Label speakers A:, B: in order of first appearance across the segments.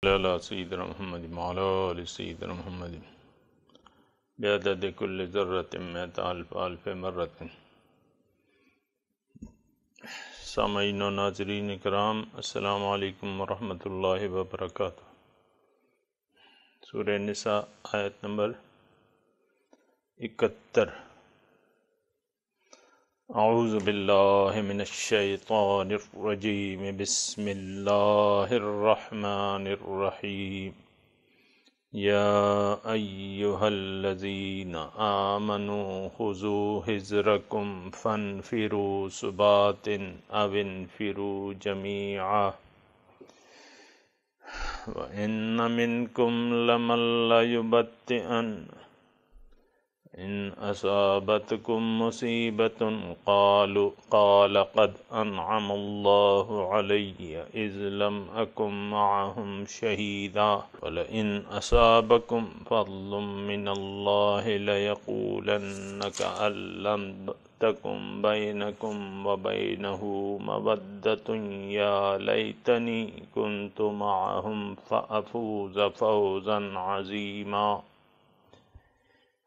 A: على سيدنا محمد وعلى آل سيدنا محمد بعدد كل ذرة مئة ألف مرة۔ سامعین و ناظرین کرام، السلام علیکم ورحمۃ اللہ وبرکاتہ۔ سورہ نساء آیت نمبر 71۔ اعوذ باللہ من الشیطان الرجیم، بسم اللہ الرحمن الرحیم۔ یا ایہا الذین آمنوا خذوا حذرکم فانفروا ثبات او انفروا جمیعا وَإِنَّ مِنْكُمْ لَمَن لَّيُبَطِّئَنَّ إِنْ أَصَابَتْكُم مُّصِيبَةٌ قَالَ قَدْ أَنْعَمَ اللَّهُ عَلَيَّ إِذْ لَمْ أَكُن مَّعَهُمْ شَهِيدًا وَلَئِنْ أَصَابَكُمْ فَضْلٌ مِّنَ اللَّهِ لَيَقُولَنَّ كَأَن لَّمْ تَكُن بَيْنَكُمْ وَبَيْنَهُ مَوَدَّةٌ يَا لَيْتَنِي كُنتُ مَعَهُمْ فَأَفُوزَ فَوْزًا عَظِيمًا۔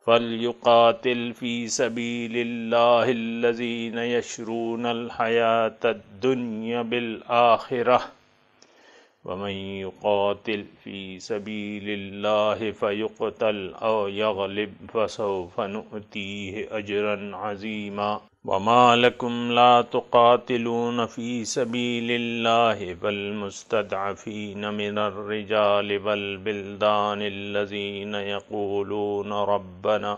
A: فَلْيُقَاتِلْ فِي سَبِيلِ اللَّهِ الَّذِينَ يَشْرُونَ الْحَيَاةَ الدُّنْيَا بِالْآخِرَةِ وَمَن يُقَاتِلْ فِي سَبِيلِ اللَّهِ فَيُقْتَلْ أَوْ يَغْلِبْ فَسَوْفَ نُؤْتِيهِ أَجْرًا عَظِيمًا۔ وَمَا لَكُمْ لَا تُقَاتِلُونَ فِي سَبِيلِ اللَّهِ وَالْمُسْتَضْعَفِينَ مِنَ الرِّجَالِ وَالْوِلْدَانِ الَّذِينَ يَقُولُونَ رَبَّنَا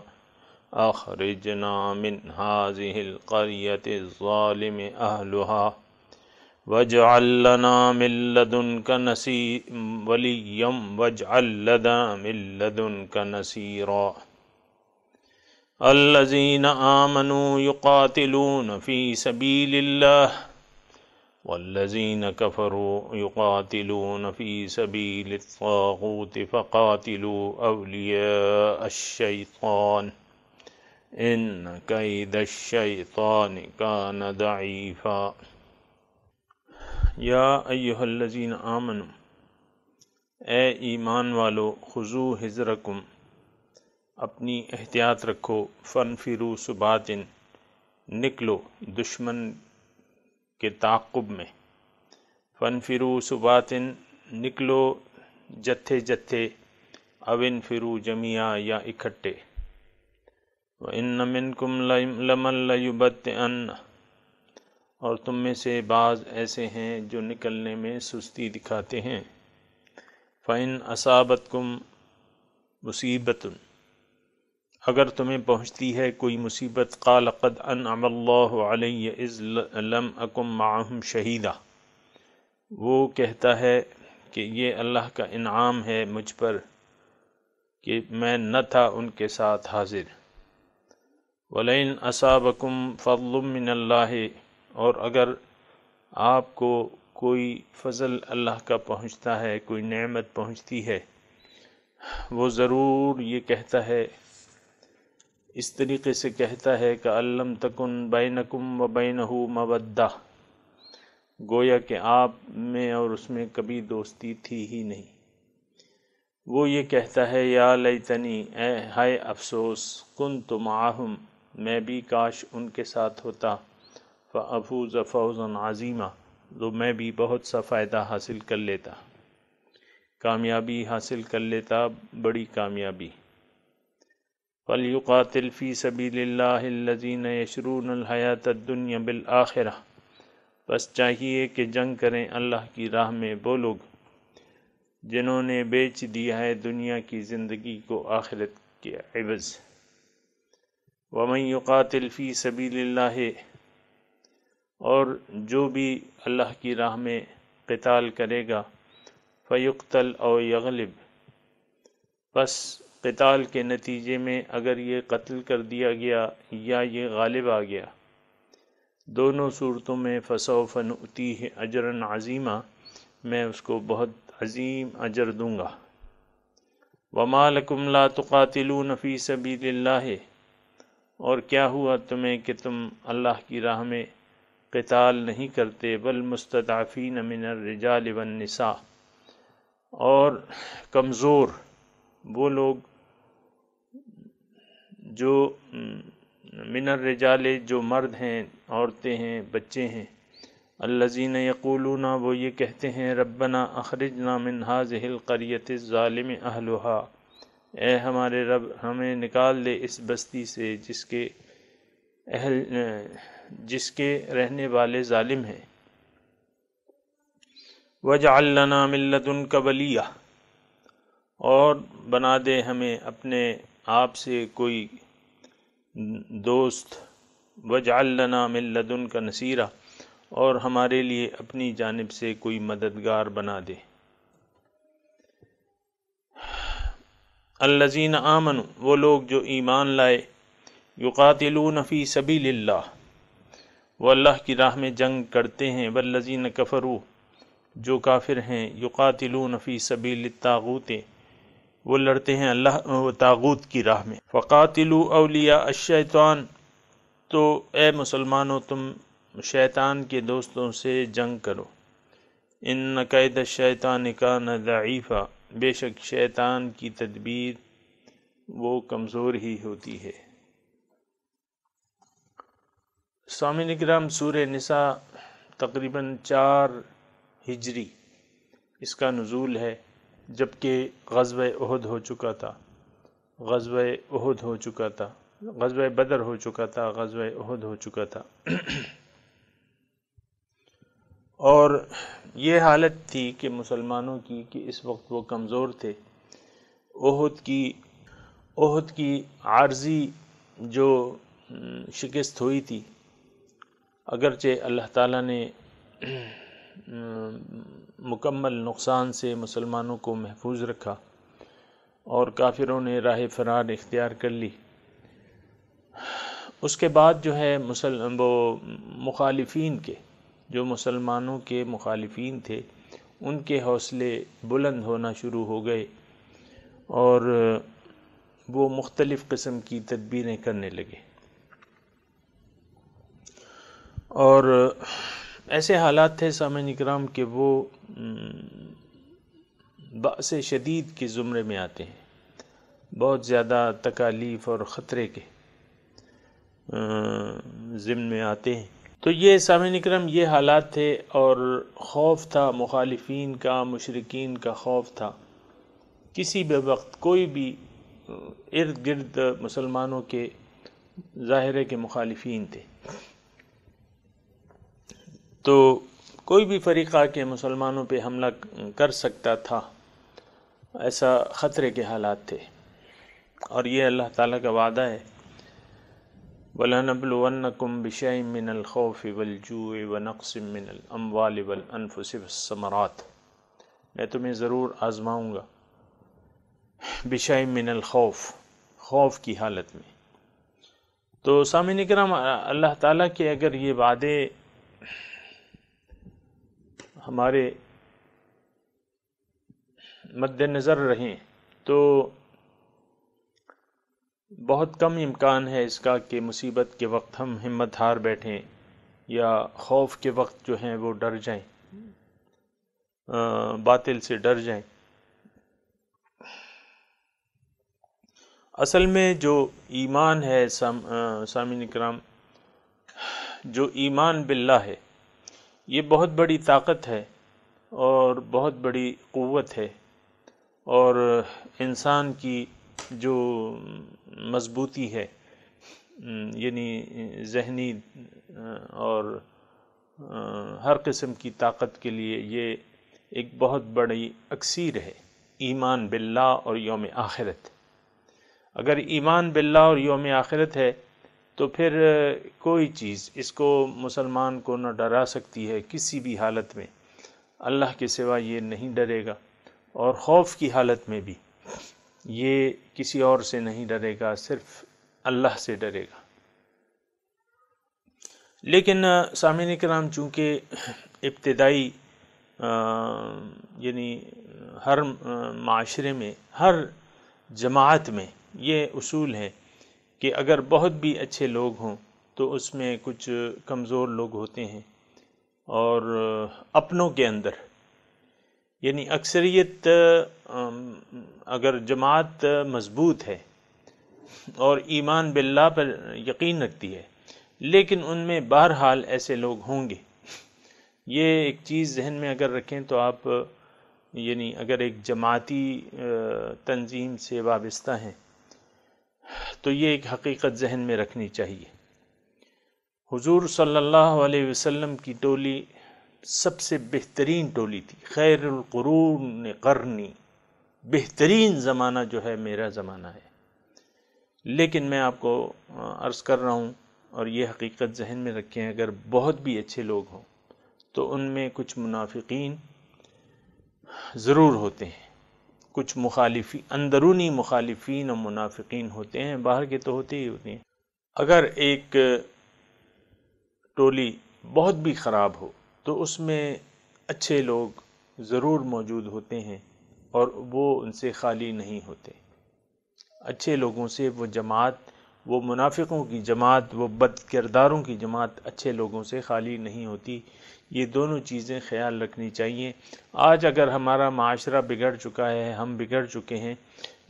A: أَخْرِجْنَا مِنْ هَٰذِهِ الْقَرْيَةِ الظَّالِمِ أَهْلُهَا وَاجْعَل لَّنَا مِن لَّدُنكَ وَلِيًّا وَاجْعَل لَّنَا مِن لَّدُنكَ نَصِيرًا۔ الَّذِينَ آمَنُوا يُقَاتِلُونَ فِي سَبِيلِ اللَّهِ وَالَّذِينَ كَفَرُوا يُقَاتِلُونَ فِي سَبِيلِ الطَّاغُوتِ فَقَاتِلُوا أَوْلِيَاءَ الشَّيْطَانِ إِنَّ كَيْدَ الشَّيْطَانِ كَانَ ضَعِيفًا۔ یا ایہا الذین آمنوا، اے ایمان والو، خذوا حذرکم، اپنی احتیاط رکھو، فانفروا ثبات، نکلو دشمن کے تعاقب میں، فانفروا ثبات، نکلو جتھے جتھے، او انفروا جمیعا، یا اکٹھے، وَإِنَّ مِنْكُمْ لَمَن لَّيُبَطِّئَنَّ، اور تم میں سے بعض ایسے ہیں جو نکلنے میں سستی دکھاتے ہیں، فَإِنْ أَصَابَتْكُمْ مُصِيبَةٌ، اگر تمہیں پہنچتی ہے کوئی مصیبت، قَالَ قَدْ أَنْعَمَ اللَّهُ عَلَيَّ إِذْ لَمْ أَكُن مَّعَهُمْ شَهِيدًا، وہ کہتا ہے کہ یہ اللہ کا انعام ہے مجھ پر کہ میں نہ تھا ان کے ساتھ حاضر۔ وَلَئِنْ أَصَابَكُمْ فَضْلٌ مِّنَ اللَّهِ، اور اگر آپ کو کوئی فضل اللہ کا پہنچتا ہے، کوئی نعمت پہنچتی ہے، وہ ضرور یہ کہتا ہے، اس طریقے سے کہتا ہے کہ لَّمْ تَكُن بَيْنَكُمْ وَبَيْنَهُ مَوَدَّةٌ، گویا کہ آپ میں اور اس میں کبھی دوستی تھی ہی نہیں۔ وہ یہ کہتا ہے، یا لیتنی، اے ہائے افسوس، کنت معہم، میں بھی کاش ان کے ساتھ ہوتا، فأفوز فوزا عظیما، تو میں بھی بہت سا فائدہ حاصل کر لیتا، کامیابی حاصل کر لیتا، بڑی کامیابی۔ فَلْيُقَاتِلْ فِي سَبِيلِ اللَّهِ الَّذِينَ يَشْرُونَ الْحَيَاةَ الدُّنْيَا بِالْآخِرَةِ، بس چاہیے کہ جنگ کریں اللہ کی راہ میں وہ لوگ جنہوں نے بیچ دیا ہے دنیا کی زندگی کو آخرت کے عوض۔ وَمَن يُقَاتِلْ فِي سَبِيلِ اللَّهِ، اور جو بھی اللہ کی راہ میں قتال کرے گا، فَيُقْتَلْ أَوْ يَغْلِبْ، پس قتال کے نتیجے میں اگر یہ قتل کر دیا گیا یا یہ غالب آ گیا، دونوں صورتوں میں فَسَوْفَ نُؤْتِيهِ أَجْرًا عَظِيمًا، میں اس کو بہت عظیم اجر دوں گا۔ وَمَا لَكُمْ لَا تُقَاتِلُونَ فِي سَبِيلِ اللَّهِ، اور کیا ہوا تمہیں کہ تم اللہ کی راہ میں قتال نہیں کرتے، وَالْمُسْتَضْعَفِينَ مِنَ الرِّجَالِ وَالنِّسَاءِ، اور کمزور وہ لوگ جو من الرجال جو مرد ہیں، عورتیں ہیں، بچے ہیں، الذین یقولون وہ یہ کہتے ہیں ربنا اخرجنا من هذه القریۃ الظالم اہلها، اے ہمارے رب ہمیں نکال دے اس بستی سے جس کے رہنے والے ظالم ہیں، واجعل لنا من لدنک ولیہ، اور بنا دے ہمیں اپنے آپ سے کوئی دوست، واجعل لنا من لدنک نصیرا، اور ہمارے لیے اپنی جانب سے کوئی مددگار بنا دے۔ الذین آمنوا وہ لوگ جو ایمان لائے، یقاتلون فی سبیل اللہ وہ اللہ کی راہ میں جنگ کرتے ہیں، والذین کفروا جو کافر ہیں، یقاتلون فی سبیل الطاغوت وہ لڑتے ہیں اللہ طاغوت کی راہ میں۔ فقاتلوا اولیاء الشیطان تو اے مسلمانوں تم شیطان کے دوستوں سے جنگ کرو، ان کید الشیطان کان ضعیفا بے شک شیطان کی تدبیر وہ کمزور ہی ہوتی ہے۔ سامعین اکرام، سورہ نساء تقریباً 4 ہجری اس کا نزول ہے، جبکہ غزوہ احد ہو چکا تھا، غزوہ احد ہو چکا تھا، غزوہ بدر ہو چکا تھا، غزوہ احد ہو چکا تھا، اور یہ حالت تھی کہ مسلمانوں کی کہ اس وقت وہ کمزور تھے۔ احد کی عارضی جو شکست ہوئی تھی، اگرچہ اللہ تعالیٰ نے مکمل نقصان سے مسلمانوں کو محفوظ رکھا اور کافروں نے راہ فرار اختیار کر لی، اس کے بعد جو ہے وہ مخالفین کے جو مسلمانوں کے مخالفین تھے ان کے حوصلے بلند ہونا شروع ہو گئے اور وہ مختلف قسم کی تدبیریں کرنے لگے، اور ایسے حالات تھے سامعین اکرام کہ وہ بأس شدید کے زمرے میں آتے ہیں، بہت زیادہ تکالیف اور خطرے کے ضمن میں آتے ہیں۔ تو یہ سامعین اکرام یہ حالات تھے، اور خوف تھا مخالفین کا، مشرکین کا خوف تھا، کسی بھی وقت کوئی بھی ارد گرد مسلمانوں کے ظاہر ہے کہ مخالفین تھے، تو کوئی بھی فریقہ کے مسلمانوں پہ حملہ کر سکتا تھا، ایسا خطرے کے حالات تھے، اور یہ اللہ تعالیٰ کا وعدہ ہے وَلَنَبْلُوَنَّكُمْ بِشَيْءٍ مِّنَ الْخَوْفِ وَالْجُوعِ وَنَقْصٍ مِّنَ الْأَمْوَالِ وَالْأَنفُسِ وَالثَّمَرَاتِ، میں تمہیں ضرور آزماؤں گا بِشَيْءٍ مِّنَ الْخَوْف، خوف کی حالت میں۔ تو سامعین اکرام، اللہ تعالیٰ کے اگر یہ وعدے ہمارے مد نظر رہیں تو بہت کم امکان ہے اس کا کہ مصیبت کے وقت ہم ہمت ہار بیٹھیں یا خوف کے وقت جو ہیں وہ ڈر جائیں، باطل سے ڈر جائیں۔ اصل میں جو ایمان ہے سامعین اکرام، جو ایمان باللہ ہے، یہ بہت بڑی طاقت ہے اور بہت بڑی قوت ہے، اور انسان کی جو مضبوطی ہے، یعنی ذہنی اور ہر قسم کی طاقت کے لیے یہ ایک بہت بڑی اکسیر ہے، ایمان باللہ اور یوم آخرت۔ اگر ایمان باللہ اور یوم آخرت ہے تو پھر کوئی چیز اس کو مسلمان کو نہ ڈرا سکتی ہے، کسی بھی حالت میں اللہ کے سوا یہ نہیں ڈرے گا، اور خوف کی حالت میں بھی یہ کسی اور سے نہیں ڈرے گا، صرف اللہ سے ڈرے گا۔ لیکن سامعین کرام، چونکہ ابتدائی یعنی ہر معاشرے میں، ہر جماعت میں یہ اصول ہے کہ اگر بہت بھی اچھے لوگ ہوں تو اس میں کچھ کمزور لوگ ہوتے ہیں، اور اپنوں کے اندر یعنی اکثریت اگر جماعت مضبوط ہے اور ایمان باللہ پر یقین رکھتی ہے، لیکن ان میں بہرحال ایسے لوگ ہوں گے۔ یہ ایک چیز ذہن میں اگر رکھیں تو آپ یعنی اگر ایک جماعتی تنظیم سے وابستہ ہیں تو یہ ایک حقیقت ذہن میں رکھنی چاہیے۔ حضور صلی اللہ علیہ وسلم کی ٹولی سب سے بہترین ٹولی تھی، خیر القرون قرنی، بہترین زمانہ جو ہے میرا زمانہ ہے۔ لیکن میں آپ کو عرض کر رہا ہوں، اور یہ حقیقت ذہن میں رکھیں، اگر بہت بھی اچھے لوگ ہوں تو ان میں کچھ منافقین ضرور ہوتے ہیں، کچھ مخالفین، اندرونی مخالفین اور منافقین ہوتے ہیں، باہر کے تو ہوتے ہی ہوتے ہیں۔ اگر ایک ٹولی بہت بھی خراب ہو تو اس میں اچھے لوگ ضرور موجود ہوتے ہیں اور وہ ان سے خالی نہیں ہوتے۔ اچھے لوگوں سے وہ جماعت، وہ منافقوں کی جماعت، وہ بد کرداروں کی جماعت اچھے لوگوں سے خالی نہیں ہوتی۔ یہ دونوں چیزیں خیال رکھنی چاہیے۔ آج اگر ہمارا معاشرہ بگڑ چکا ہے، ہم بگڑ چکے ہیں،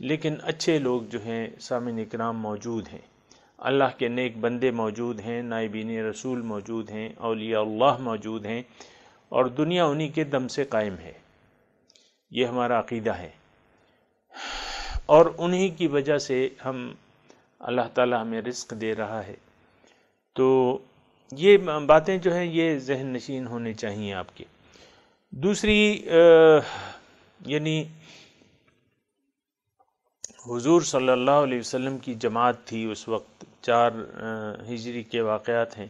A: لیکن اچھے لوگ جو ہیں سامعین اکرام موجود ہیں، اللہ کے نیک بندے موجود ہیں، نائبین رسول موجود ہیں، اولیاء اللہ موجود ہیں، اور دنیا انہی کے دم سے قائم ہے۔ یہ ہمارا عقیدہ ہے، اور انہی کی وجہ سے ہم اللہ تعالی ہمیں رزق دے رہا ہے۔ تو یہ باتیں جو ہیں یہ ذہن نشین ہونے چاہیے آپ کے۔ دوسری یعنی حضور صلی اللہ علیہ وسلم کی جماعت تھی اس وقت، 4 ہجری کے واقعات ہیں،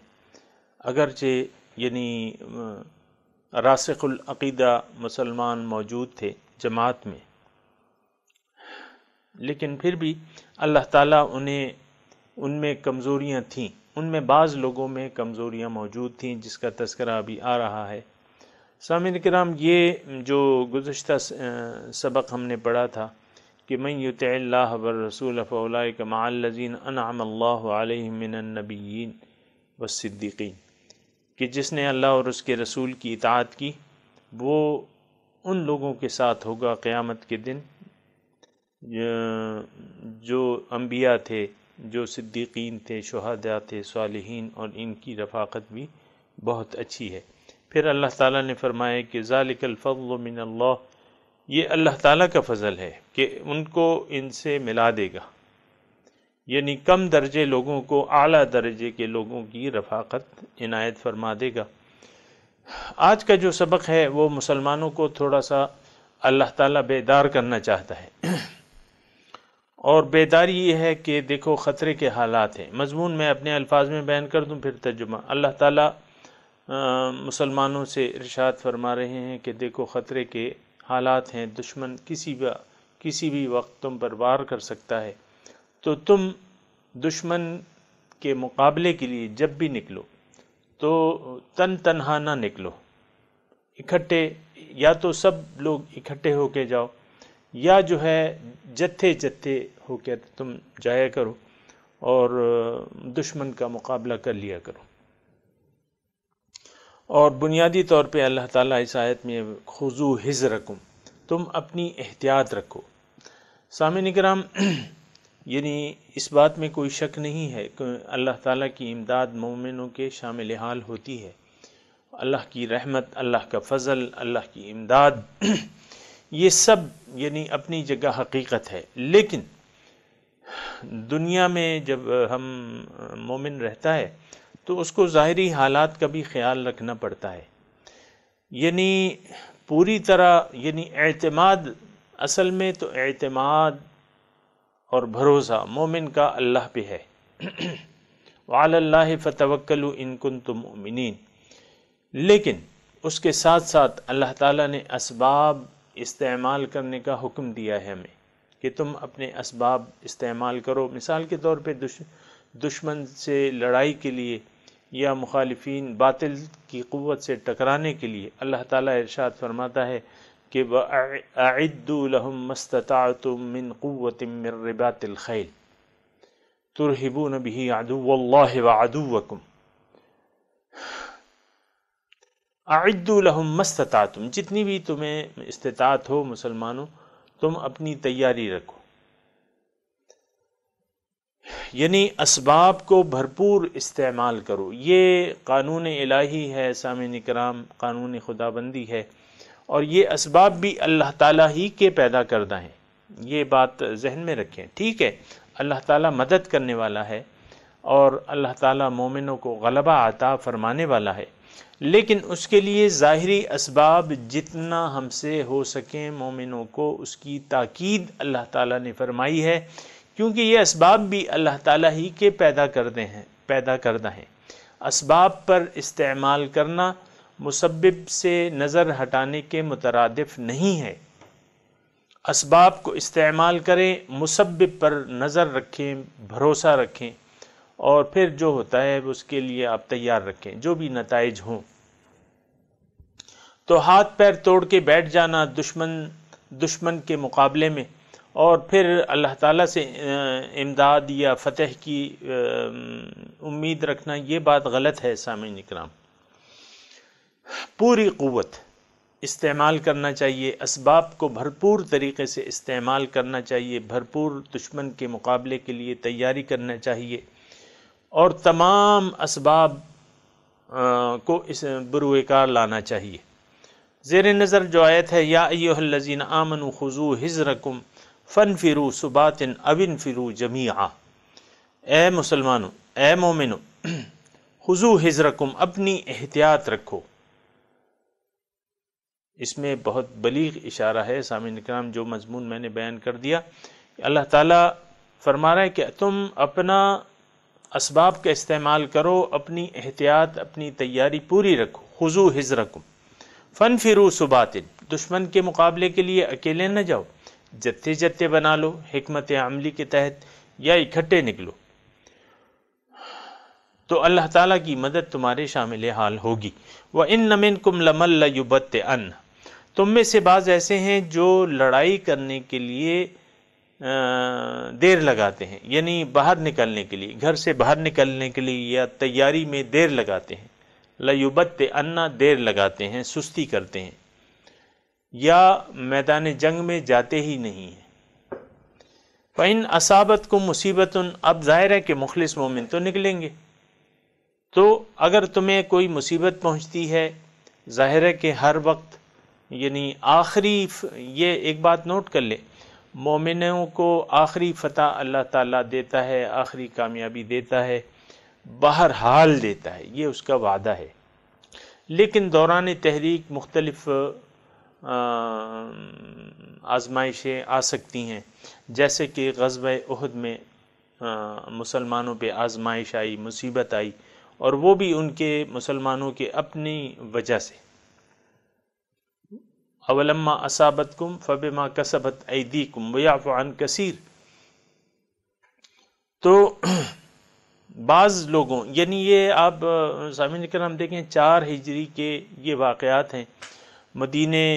A: اگرچہ یعنی راسخ العقیدہ مسلمان موجود تھے جماعت میں، لیکن پھر بھی اللہ تعالیٰ انہیں ان میں کمزوریاں تھیں، ان میں بعض لوگوں میں کمزوریاں موجود تھیں جس کا تذکرہ ابھی آ رہا ہے۔ سامعین کرام، یہ جو گزشتہ سبق ہم نے پڑھا تھا کہ من یطع اللہ والرسول فاولئک مع الذین انعم اللہ علیہم من النبیین والصدیقین، کہ جس نے اللہ اور اس کے رسول کی اطاعت کی وہ ان لوگوں کے ساتھ ہوگا قیامت کے دن جو انبیاء تھے، جو صدیقین تھے، شہداء تھے، صالحین، اور ان کی رفاقت بھی بہت اچھی ہے۔ پھر اللہ تعالیٰ نے فرمایا کہ ذالک الفضل من اللہ، یہ اللہ تعالیٰ کا فضل ہے کہ ان کو ان سے ملا دے گا، یعنی کم درجے لوگوں کو اعلیٰ درجے کے لوگوں کی رفاقت عنایت فرما دے گا۔ آج کا جو سبق ہے وہ مسلمانوں کو تھوڑا سا اللہ تعالیٰ بیدار کرنا چاہتا ہے، اور بیداری یہ ہے کہ دیکھو خطرے کے حالات ہیں۔ مضمون میں اپنے الفاظ میں بیان کر دوں، پھر ترجمہ۔ اللہ تعالیٰ مسلمانوں سے ارشاد فرما رہے ہیں کہ دیکھو خطرے کے حالات ہیں، دشمن کسی بھی وقت تم پر وار کر سکتا ہے، تو تم دشمن کے مقابلے کے لیے جب بھی نکلو تو تنہا نہ نکلو، اکٹھے، یا تو سب لوگ اکٹھے ہو کے جاؤ، یا جو ہے جتھے جتھے ہو کے تم جایا کرو اور دشمن کا مقابلہ کر لیا کرو۔ اور بنیادی طور پہ اللہ تعالیٰ اس آیت میں خذوا حذرکم، تم اپنی احتیاط رکھو۔ سامعین کرام، یعنی اس بات میں کوئی شک نہیں ہے کہ اللہ تعالیٰ کی امداد مومنوں کے شامل حال ہوتی ہے۔ اللہ کی رحمت، اللہ کا فضل، اللہ کی امداد، یہ سب یعنی اپنی جگہ حقیقت ہے، لیکن دنیا میں جب ہم مومن رہتا ہے تو اس کو ظاہری حالات کا بھی خیال رکھنا پڑتا ہے۔ یعنی پوری طرح یعنی اعتماد، اصل میں تو اعتماد اور بھروسہ مومن کا اللہ پہ ہے۔ وعلی اللہ فتوکلوا ان کنتم مؤمنین، لیکن اس کے ساتھ ساتھ اللہ تعالیٰ نے اسباب استعمال کرنے کا حکم دیا ہے ہمیں کہ تم اپنے اسباب استعمال کرو۔ مثال کے طور پہ دشمن سے لڑائی کے لیے یا مخالفین باطل کی قوت سے ٹکرانے کے لیے اللہ تعالیٰ ارشاد فرماتا ہے کہ وَأَعِدُّوا لَهُم مَّا اسْتَطَعْتُم مِّن قُوَّةٍ مِّن رِّبَاطِ الْخَيْلِ تُرْهِبُونَ بِهِ عَدُوَّ اللَّهِ وَعَدُوَّكُمْ۔ اعدوا لہم ما استطعتم، جتنی بھی تمہیں استطاعت ہو مسلمانوں تم اپنی تیاری رکھو، یعنی اسباب کو بھرپور استعمال کرو۔ یہ قانون الہی ہے سامعین کرام، قانون خدا بندی ہے، اور یہ اسباب بھی اللہ تعالیٰ ہی کے پیدا کردہ ہیں، یہ بات ذہن میں رکھیں۔ ٹھیک ہے، اللہ تعالیٰ مدد کرنے والا ہے اور اللہ تعالیٰ مومنوں کو غلبہ عطا فرمانے والا ہے، لیکن اس کے لیے ظاہری اسباب جتنا ہم سے ہو سکیں مومنوں کو اس کی تاکید اللہ تعالیٰ نے فرمائی ہے، کیونکہ یہ اسباب بھی اللہ تعالیٰ ہی کے پیدا کردہ ہیں۔ اسباب پر استعمال کرنا مسبب سے نظر ہٹانے کے مترادف نہیں ہے۔ اسباب کو استعمال کریں، مسبب پر نظر رکھیں، بھروسہ رکھیں، اور پھر جو ہوتا ہے اس کے لیے آپ تیار رکھیں جو بھی نتائج ہوں۔ تو ہاتھ پیر توڑ کے بیٹھ جانا دشمن کے مقابلے میں اور پھر اللہ تعالیٰ سے امداد یا فتح کی امید رکھنا، یہ بات غلط ہے سامعین کرام۔ پوری قوت استعمال کرنا چاہیے، اسباب کو بھرپور طریقے سے استعمال کرنا چاہیے، بھرپور دشمن کے مقابلے کے لیے تیاری کرنا چاہیے، اور تمام اسباب کو اس بروئے کار لانا چاہیے۔ زیر نظر جو آیت ہے، یا ایھا الذین آمنوا خذوا حذرکم فانفروا ثبات او انفروا جمیعا، اے مسلمانوں، اے مومنوں، خذوا حذرکم، اپنی احتیاط رکھو۔ اس میں بہت بلیغ اشارہ ہے سامعین کرام، جو مضمون میں نے بیان کر دیا، اللہ تعالیٰ فرما رہا ہے کہ تم اپنا اسباب کا استعمال کرو، اپنی احتیاط، اپنی تیاری پوری رکھو۔ خذوا حذرکم فانفروا ثبات، دشمن کے مقابلے کے لیے اکیلے نہ جاؤ، جتھے جتھے بنا لو حکمت عملی کے تحت، یا اکٹھے نکلو، تو اللہ تعالیٰ کی مدد تمہارے شامل حال ہوگی۔ وَإِنَّ مِنْكُمْ لَمَن لَيُبَطِّئَنَّ، تم میں سے بعض ایسے ہیں جو لڑائی کرنے کے لیے دیر لگاتے ہیں، یعنی باہر نکلنے کے لیے، گھر سے باہر نکلنے کے لیے یا تیاری میں دیر لگاتے ہیں۔ لَيُبَطِّئَنَّ، دیر لگاتے ہیں، سستی کرتے ہیں، یا میدان جنگ میں جاتے ہی نہیں ہیں۔ فَإِنْ أَصَابَتْكُمْ مُصِیبَةٌ، اب ظاہر ہے کہ مخلص مومن تو نکلیں گے، تو اگر تمہیں کوئی مصیبت پہنچتی ہے، ظاہر ہے کہ ہر وقت یعنی آخری یہ ایک بات نوٹ کر لیں، مومنوں کو آخری فتح اللہ تعالیٰ دیتا ہے، آخری کامیابی دیتا ہے، بہرحال دیتا ہے، یہ اس کا وعدہ ہے، لیکن دوران تحریک مختلف آزمائشیں آ سکتی ہیں، جیسے کہ غزوہ احد میں مسلمانوں پہ آزمائش آئی، مصیبت آئی، اور وہ بھی ان کے مسلمانوں کے اپنی وجہ سے۔ اولما اصابتکم فبما کسبت ایدیکم ویعفو عن کثیر، تو بعض لوگوں، یعنی یہ آپ سامعین کرام دیکھیں 4 ہجری کے یہ واقعات ہیں، مدینے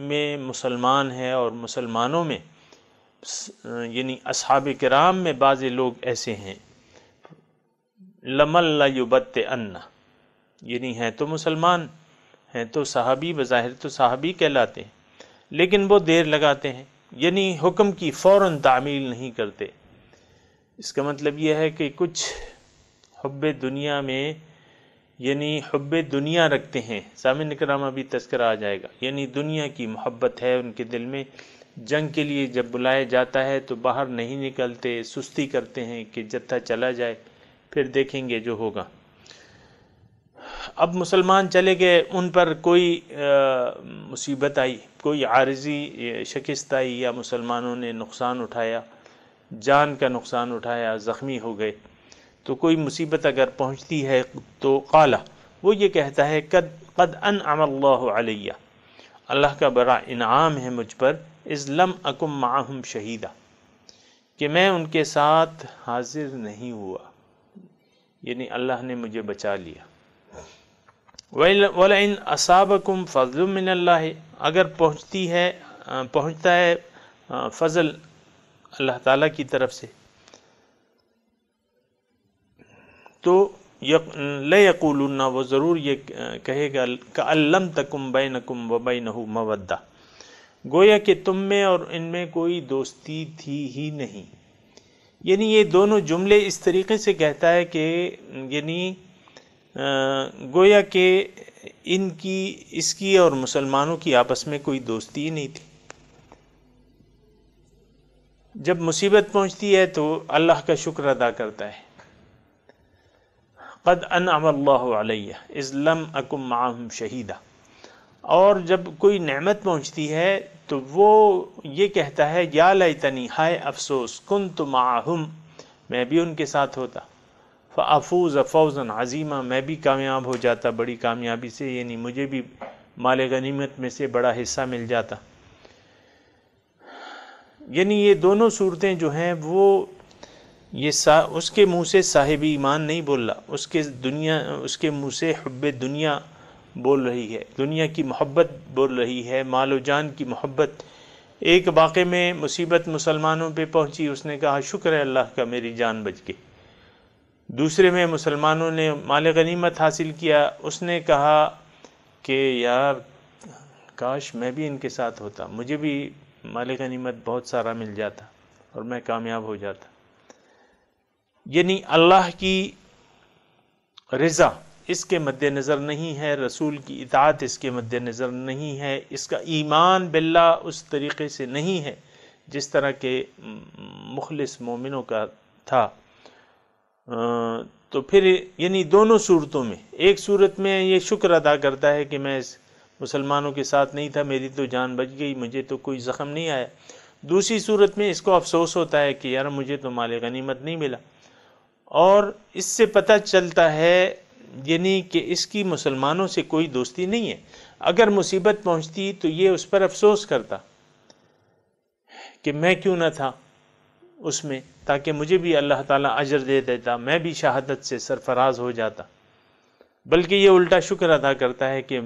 A: میں مسلمان ہیں، اور مسلمانوں میں یعنی اصحاب کرام میں بعض لوگ ایسے ہیں، لمن لیبطئن، یعنی ہیں تو مسلمان، ہیں تو صحابی، بظاہر تو صحابی کہلاتے ہیں، لیکن وہ دیر لگاتے ہیں، یعنی حکم کی فوراً تعمیل نہیں کرتے۔ اس کا مطلب یہ ہے کہ کچھ حب دنیا میں، یعنی حب دنیا رکھتے ہیں، سامعین کرام ابھی تذکرہ آ جائے گا، یعنی دنیا کی محبت ہے ان کے دل میں، جنگ کے لیے جب بلایا جاتا ہے تو باہر نہیں نکلتے، سستی کرتے ہیں کہ جتھا چلا جائے پھر دیکھیں گے جو ہوگا۔ اب مسلمان چلے گئے، ان پر کوئی مصیبت آئی، کوئی عارضی شکست آئی، یا مسلمانوں نے نقصان اٹھایا، جان کا نقصان اٹھایا، زخمی ہو گئے، تو کوئی مصیبت اگر پہنچتی ہے تو قالا، وہ یہ کہتا ہے قد انعم اللہ علیہ، اللہ کا بڑا انعام ہے مجھ پر، اذ لم اکم معہم شہیدا، کہ میں ان کے ساتھ حاضر نہیں ہوا، یعنی اللہ نے مجھے بچا لیا۔ وَلَئِنْ أَصَابَكُمْ فَضْلٌ مِّنَ اللَّهِ، اگر پہنچتا ہے فضل اللہ تعالیٰ کی طرف سے، تو لَيَقُولُنَّ وہ ضرور یہ کہے گا كَأَن لَّمْ تَكُن بَيْنَكُمْ وَبَيْنَهُ مَوَدَّةٌ، گویا کہ تم میں اور ان میں کوئی دوستی تھی ہی نہیں۔ یعنی یہ دونوں جملے اس طریقے سے کہتا ہے کہ یعنی گویا کہ اس کی اور مسلمانوں کی آپس میں کوئی دوستی ہی نہیں تھی۔ جب مصیبت پہنچتی ہے تو اللہ کا شکر ادا کرتا ہے، قد انعم اللہ علیہ اذ لم اکن معہم شہیدا، اور جب کوئی نعمت پہنچتی ہے تو وہ یہ کہتا ہے یا لیتنی، ہائے افسوس، کنت معہم، میں بھی ان کے ساتھ ہوتا، فافوز فوزا عظیما، میں بھی کامیاب ہو جاتا بڑی کامیابی سے، یعنی مجھے بھی مال غنیمت میں سے بڑا حصہ مل جاتا۔ یعنی یہ دونوں صورتیں جو ہیں وہ اس کے منہ سے صاحب ایمان نہیں بول رہا، اس کے منہ سے حب دنیا بول رہی ہے، دنیا کی محبت بول رہی ہے، مال و جان کی محبت۔ ایک واقعے میں مصیبت مسلمانوں پہ پہنچی، اس نے کہا شکر ہے اللہ کا میری جان بچ گئی۔ دوسرے میں مسلمانوں نے مال غنیمت حاصل کیا، اس نے کہا کہ یار کاش میں بھی ان کے ساتھ ہوتا، مجھے بھی مال غنیمت بہت سارا مل جاتا اور میں کامیاب ہو جاتا۔ یعنی اللہ کی رضا اس کے مد نظر نہیں ہے، رسول کی اطاعت اس کے مد نظر نہیں ہے، اس کا ایمان باللہ اس طریقے سے نہیں ہے جس طرح کے مخلص مومنوں کا تھا۔ تو پھر یعنی دونوں صورتوں میں، ایک صورت میں یہ شکر ادا کرتا ہے کہ میں مسلمانوں کے ساتھ نہیں تھا، میری تو جان بچ گئی، مجھے تو کوئی زخم نہیں آیا۔ دوسری صورت میں اس کو افسوس ہوتا ہے کہ یار مجھے تو مال غنیمت نہیں ملا، اور اس سے پتہ چلتا ہے یعنی کہ اس کی مسلمانوں سے کوئی دوستی نہیں ہے۔ اگر مصیبت پہنچتی تو یہ اس پر افسوس کرتا کہ میں کیوں نہ تھا اس میں، تاکہ مجھے بھی اللہ تعالیٰ اجر دے دیتا، میں بھی شہادت سے سرفراز ہو جاتا۔ بلکہ یہ الٹا شکر ادا کرتا ہے کہ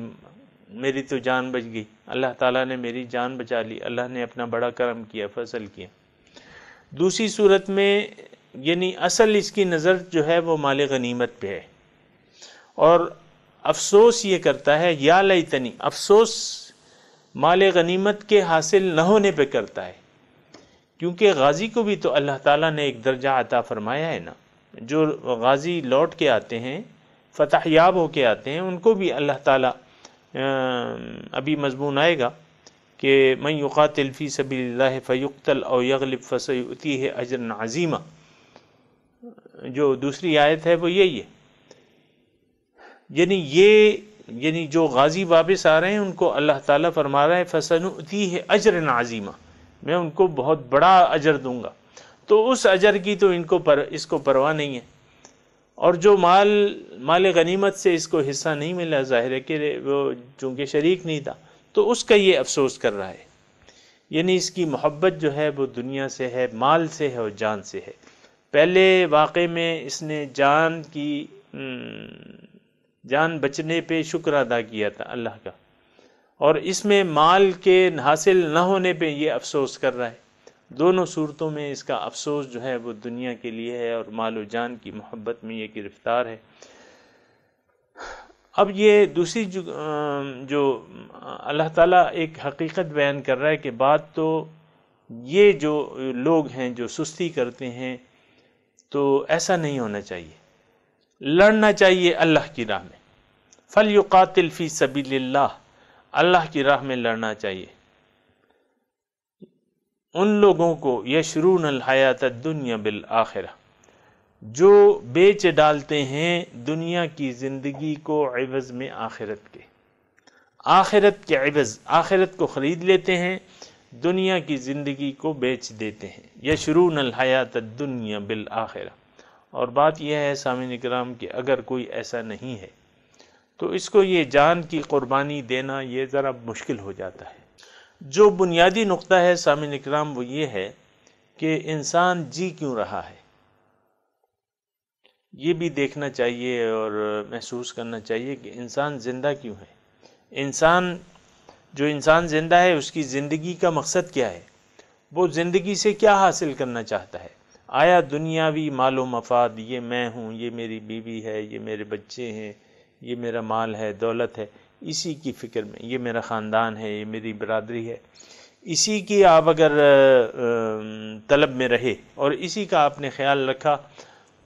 A: میری تو جان بچ گئی، اللہ تعالیٰ نے میری جان بچا لی، اللہ نے اپنا بڑا کرم کیا، فضل کیا۔ دوسری صورت میں یعنی اصل اس کی نظر جو ہے وہ مال غنیمت پہ ہے، اور افسوس یہ کرتا ہے یا لیتنی، افسوس مال غنیمت کے حاصل نہ ہونے پہ کرتا ہے، کیونکہ غازی کو بھی تو اللہ تعالیٰ نے ایک درجہ عطا فرمایا ہے نا۔ جو غازی لوٹ کے آتے ہیں، فتح یاب ہو کے آتے ہیں، ان کو بھی اللہ تعالیٰ ابھی مضمون آئے گا کہ من یقاتل فی سبیل اللہ فیقتل او یغلب فسیؤتیہ اجرا عظیما، جو دوسری آیت ہے وہ یہی ہے۔ یعنی جو غازی واپس آ رہے ہیں ان کو اللہ تعالیٰ فرما رہا ہے فسنؤتیہ اجرا عظیما، میں ان کو بہت بڑا اجر دوں گا۔ تو اس اجر کی تو اس کو پرواہ نہیں ہے، اور جو مال غنیمت سے اس کو حصہ نہیں ملا، ظاہر ہے کہ وہ چونکہ شریک نہیں تھا، تو اس کا یہ افسوس کر رہا ہے۔ یعنی اس کی محبت جو ہے وہ دنیا سے ہے، مال سے ہے اور جان سے ہے۔ پہلے واقعے میں اس نے جان بچنے پہ شکر ادا کیا تھا اللہ کا، اور اس میں مال کے حاصل نہ ہونے پہ یہ افسوس کر رہا ہے۔ دونوں صورتوں میں اس کا افسوس جو ہے وہ دنیا کے لیے ہے، اور مال و جان کی محبت میں یہ گرفتار ہے۔ اب یہ دوسری جو اللہ تعالیٰ ایک حقیقت بیان کر رہا ہے کہ بات تو یہ جو لوگ ہیں جو سستی کرتے ہیں، تو ایسا نہیں ہونا چاہیے، لڑنا چاہیے اللہ کی راہ میں، فَلْيُقَاتِلْ فِي سَبِيلِ اللَّهِ، اللہ کی راہ میں لڑنا چاہیے۔ ان لوگوں کو یشرون الحیات الدنیا بالآخرہ، جو بیچ ڈالتے ہیں دنیا کی زندگی کو عوض میں آخرت کے، آخرت کے عوض، آخرت کو خرید لیتے ہیں، دنیا کی زندگی کو بیچ دیتے ہیں۔ یشرون الحیات الدنیا بالآخرہ۔ اور بات یہ ہے سامعین کرام کہ اگر کوئی ایسا نہیں ہے تو اس کو یہ جان کی قربانی دینا یہ ذرا مشکل ہو جاتا ہے۔ جو بنیادی نقطہ ہے سامعین کرام وہ یہ ہے کہ انسان جی کیوں رہا ہے، یہ بھی دیکھنا چاہیے اور محسوس کرنا چاہیے کہ انسان زندہ کیوں ہے۔ جو انسان زندہ ہے اس کی زندگی کا مقصد کیا ہے، وہ زندگی سے کیا حاصل کرنا چاہتا ہے۔ آیا دنیاوی مال و مفاد، یہ میں ہوں، یہ میری بیوی ہے، یہ میرے بچے ہیں، یہ میرا مال ہے، دولت ہے، اسی کی فکر میں، یہ میرا خاندان ہے، یہ میری برادری ہے، اسی کی آپ اگر طلب میں رہے اور اسی کا آپ نے خیال رکھا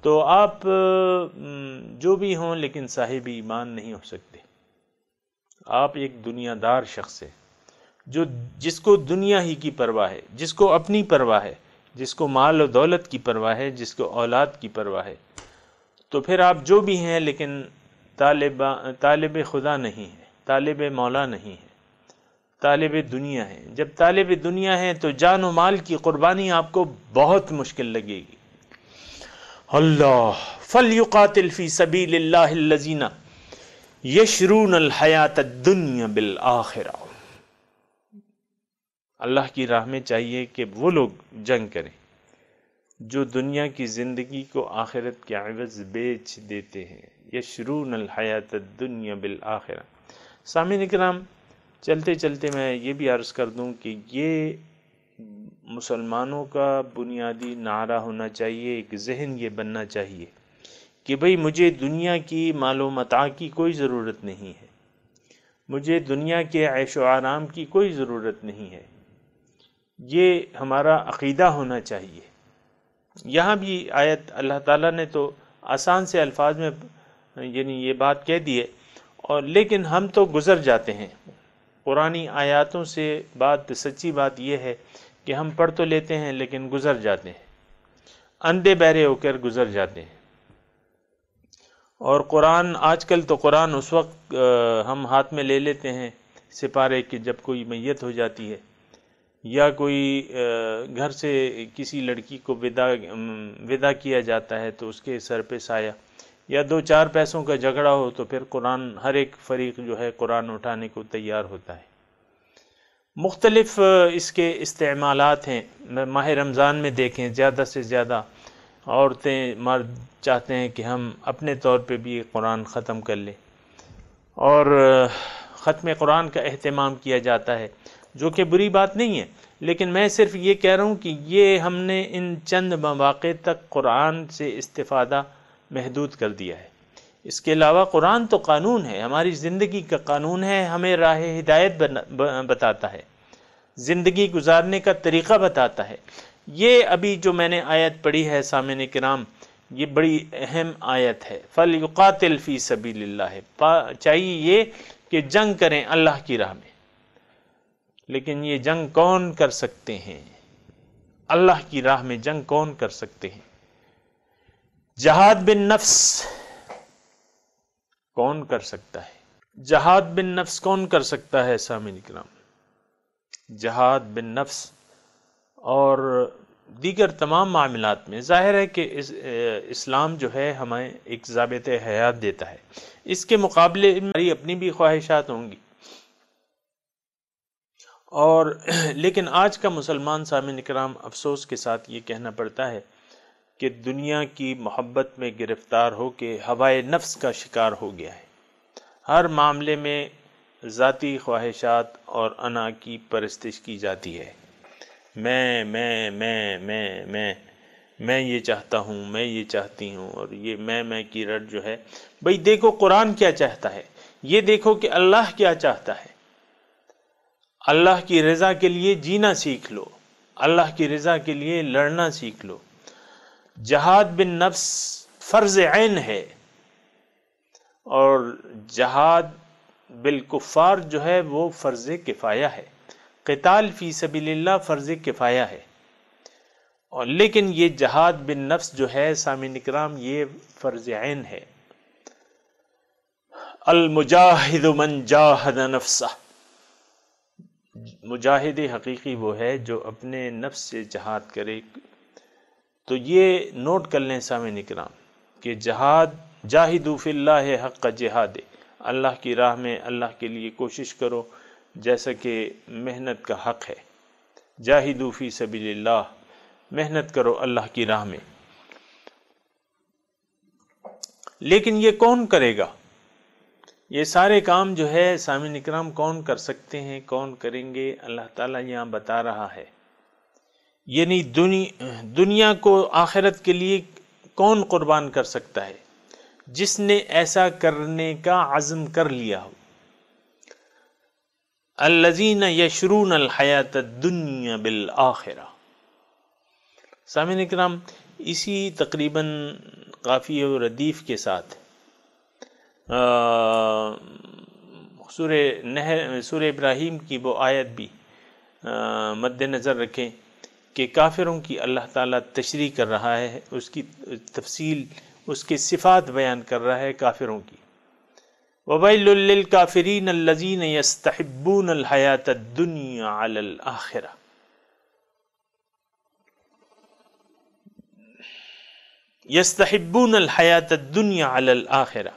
A: تو آپ جو بھی ہوں لیکن صاحب ایمان نہیں ہو سکتے۔ آپ ایک دنیا دار شخص ہے، جس کو دنیا ہی کی پرواہ ہے، جس کو اپنی پرواہ ہے، جس کو مال و دولت کی پرواہ ہے، جس کو اولاد کی پرواہ ہے، تو پھر آپ جو بھی ہیں لیکن طالب خدا نہیں ہے، طالب مولا نہیں ہے، طالب دنیا ہے۔ جب طالب دنیا ہے تو جان و مال کی قربانی آپ کو بہت مشکل لگے گی۔ اللہ فَلْيُقَاتِلْ فِي سَبِيلِ اللَّهِ الَّذِينَ يَشْرُونَ الْحَيَاةَ الدُّنْيَا بِالْآخِرَةِ، اللہ کی راہ میں چاہیے کہ وہ لوگ جنگ کریں جو دنیا کی زندگی کو آخرت کے عوض بیچ دیتے ہیں۔ یشرون الحیات الدنیا بالآخرہ۔ سامعین اکرام، چلتے چلتے میں یہ بھی عرض کر دوں کہ یہ مسلمانوں کا بنیادی نعرہ ہونا چاہیے، ایک ذہن یہ بننا چاہیے کہ بھئی مجھے دنیا کی مال و متاع کی کوئی ضرورت نہیں ہے، مجھے دنیا کے عیش و آرام کی کوئی ضرورت نہیں ہے۔ یہ ہمارا عقیدہ ہونا چاہیے۔ یہاں بھی آیت اللہ تعالیٰ نے تو آسان سے الفاظ میں یعنی یہ بات کہہ دی ہے، اور لیکن ہم تو گزر جاتے ہیں قرآنی آیاتوں سے۔ سچی بات یہ ہے کہ ہم پڑھ تو لیتے ہیں لیکن گزر جاتے ہیں، اندھے بہرے ہو کر گزر جاتے ہیں۔ اور قرآن آج کل تو قرآن اس وقت ہم ہاتھ میں لے لیتے ہیں سپارے کہ جب کوئی میت ہو جاتی ہے، یا کوئی گھر سے کسی لڑکی کو ودا کیا جاتا ہے تو اس کے سر پہ سایہ، یا دو چار پیسوں کا جھگڑا ہو تو پھر قرآن، ہر ایک فریق جو ہے قرآن اٹھانے کو تیار ہوتا ہے۔ مختلف اس کے استعمالات ہیں۔ ماہ رمضان میں دیکھیں زیادہ سے زیادہ عورتیں مرد چاہتے ہیں کہ ہم اپنے طور پہ بھی قرآن ختم کر لیں، اور ختم قرآن کا اہتمام کیا جاتا ہے، جو کہ بری بات نہیں ہے، لیکن میں صرف یہ کہہ رہا ہوں کہ یہ ہم نے ان چند مواقع تک قرآن سے استفادہ محدود کر دیا ہے۔ اس کے علاوہ قرآن تو قانون ہے، ہماری زندگی کا قانون ہے، ہمیں راہ ہدایت بتاتا ہے، زندگی گزارنے کا طریقہ بتاتا ہے۔ یہ ابھی جو میں نے آیت پڑھی ہے سامعین کرام، یہ بڑی اہم آیت ہے۔ فَلْيُقَاتِلْ فِي سَبِيلِ اللَّهِ، چاہیے یہ کہ جنگ کریں اللہ کی راہ میں، لیکن یہ جنگ کون کر سکتے ہیں؟ اللہ کی راہ میں جنگ کون کر سکتے ہیں؟ جہاد بن نفس کون کر سکتا ہے؟ جہاد بن نفس کون کر سکتا ہے سامعین کرام؟ جہاد بن نفس اور دیگر تمام معاملات میں ظاہر ہے کہ اسلام جو ہے ہمیں ایک ضابط حیات دیتا ہے، اس کے مقابلے میں ہماری اپنی بھی خواہشات ہوں گی، اور لیکن آج کا مسلمان سامعین کرام افسوس کے ساتھ یہ کہنا پڑتا ہے کہ دنیا کی محبت میں گرفتار ہو کے ہوائے نفس کا شکار ہو گیا ہے۔ ہر معاملے میں ذاتی خواہشات اور انا کی پرستش کی جاتی ہے۔ میں یہ چاہتا ہوں، میں یہ چاہتی ہوں، اور یہ میں کی رٹ جو ہے، بھئی دیکھو قرآن کیا چاہتا ہے، یہ دیکھو کہ اللہ کیا چاہتا ہے۔ اللہ کی رضا کے لیے جینا سیکھ لو، اللہ کی رضا کے لیے لڑنا سیکھ لو۔ جہاد بن نفس فرض عین ہے، اور جہاد بالکفار جو ہے وہ فرض کفایہ ہے۔ قتال فی سبیل اللہ فرض کفایہ ہے، اور لیکن یہ جہاد بن نفس جو ہے سامعین اکرام یہ فرض عین ہے۔ المجاہد من جاہد نفسہ، مجاہد حقیقی وہ ہے جو اپنے نفس سے جہاد کرے۔ تو یہ نوٹ کر لیں سامعین اکرام کہ جہاد، جاہدوا فی اللہ حق جہاد، اللہ کی راہ میں اللہ کے لیے کوشش کرو جیسا کہ محنت کا حق ہے۔ جاہدوا فی سبیل اللہ، محنت کرو اللہ کی راہ میں۔ لیکن یہ کون کرے گا؟ یہ سارے کام جو ہے سامعین اکرام کون کر سکتے ہیں، کون کریں گے؟ اللہ تعالیٰ یہاں بتا رہا ہے، یعنی دنیا کو آخرت کے لیے کون قربان کر سکتا ہے؟ جس نے ایسا کرنے کا عزم کر لیا ہو. الذین یشرون الحیات الدنیا بالآخرہ. سامعین کرام، اسی تقریباً قافیہ و ردیف کے ساتھ سورہ ابراہیم کی وہ آیت بھی مد نظر رکھیں کہ کافروں کی اللہ تعالیٰ تشریح کر رہا ہے، اس کی تفصیل، اس کی صفات بیان کر رہا ہے کافروں کی. وَوَيْلٌ لِّلْكَافِرِينَ الَّذِينَ يَسْتَحِبُّونَ الْحَيَاةَ الدُّنْيَا عَلَى الْآخِرَةِ. يَسْتَحِبُّونَ الْحَيَاةَ الدُّنْيَا عَلَى الْآخِرَةِ.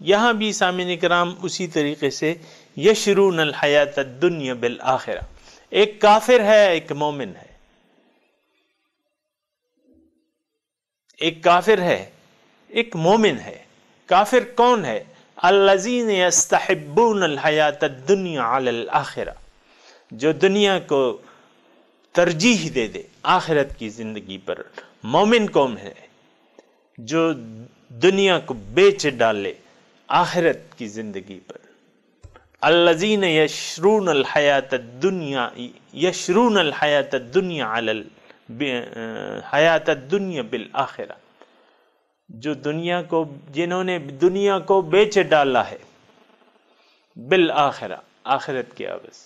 A: یہاں بھی سامعین کرام اسی طریقے سے یشرون الحیات الدنیا بالآخرہ. ایک کافر ہے، ایک مومن ہے. ایک کافر ہے، ایک مومن ہے. کافر کون ہے؟ الذین یستحبون الحیات الدنیا علی الآخرہ، جو دنیا کو ترجیح دے دے آخرت کی زندگی پر. مومن کون ہے؟ جو دنیا کو بیچ ڈالے آخرت کی زندگی پر. الذین یشرون الحیات الدنیا، یشرون الحیات الدنیا علی حیات الدنیا بالآخرہ، جو جنہوں نے دنیا کو بیچ ڈالا ہے بالآخرہ، آخرت کے عوض.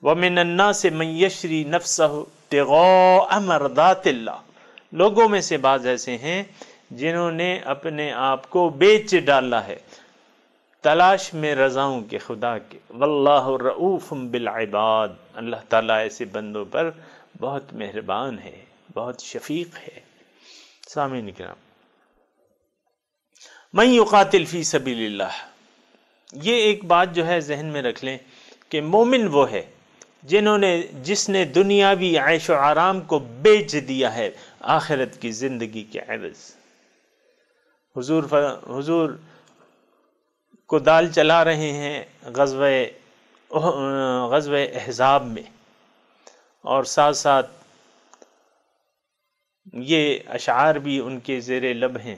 A: وَمِنَ النَّاسِ مَن يَشْرِي نَفْسَهُ ابْتِغَاءَ مَرْضَاتِ اللَّهِ. لوگوں میں سے بعض ایسے ہیں جنہوں نے اپنے آپ کو بیچ ڈالا ہے تلاش میں رضاؤں کے خدا کے. واللہ رؤوف بالعباد. اللہ تعالیٰ ایسے بندوں پر بہت مہربان ہے، بہت شفیق ہے. سامعین کرام، من یقاتل فی سبیل اللہ، یہ ایک بات جو ہے ذہن میں رکھ لیں کہ مومن وہ ہے جس نے دنیاوی عیش و آرام کو بیچ دیا ہے آخرت کی زندگی کے عوض. حضور کو دال چلا رہے ہیں غزوہ احزاب میں، اور ساتھ ساتھ یہ اشعار بھی ان کے زیر لب ہیں: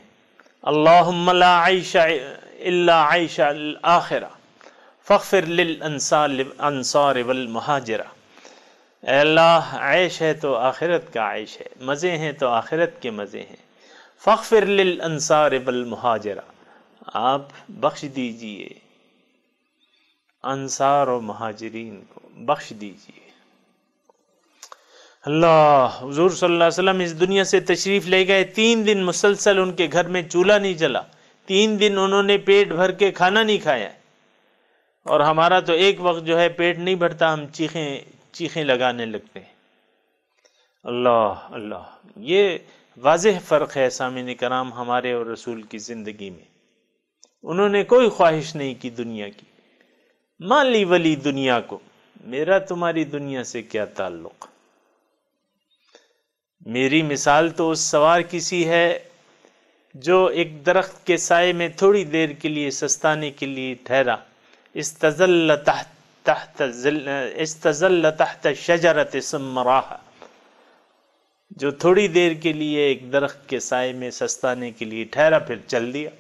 A: اللہم لا عیش الا عیش الآخرہ فاغفر للانصار والمہاجرہ. اے اللہ، عیش ہے تو آخرت کا عیش ہے، مزے ہیں تو آخرت کے مزے ہیں. فاغفر للانصار والمہاجرہ، آپ بخش دیجئے انصار و مہاجرین کو، بخش دیجئے. اللہ، حضور صلی اللہ علیہ وسلم اس دنیا سے تشریف لے گئے، 3 دن مسلسل ان کے گھر میں چولہا نہیں جلا، 3 دن انہوں نے پیٹ بھر کے کھانا نہیں کھایا. اور ہمارا تو ایک وقت جو ہے پیٹ نہیں بھرتا، ہم چیخیں لگانے لگتے ہیں. اللہ اللہ، یہ واضح فرق ہے سامعین کرام ہمارے اور رسول کی زندگی میں. انہوں نے کوئی خواہش نہیں کی دنیا کی. مالی ولی دنیا کو، میرا تمہاری دنیا سے کیا تعلق. میری مثال تو اس سوار کسی ہے جو ایک درخت کے سائے میں تھوڑی دیر کے لیے سستانے کے لیے ٹھہرا. استظل تحت شجرۃ ثم راح، جو تھوڑی دیر کے لیے ایک درخت کے سائے میں سستانے کے لیے ٹھہرا پھر چل دیا.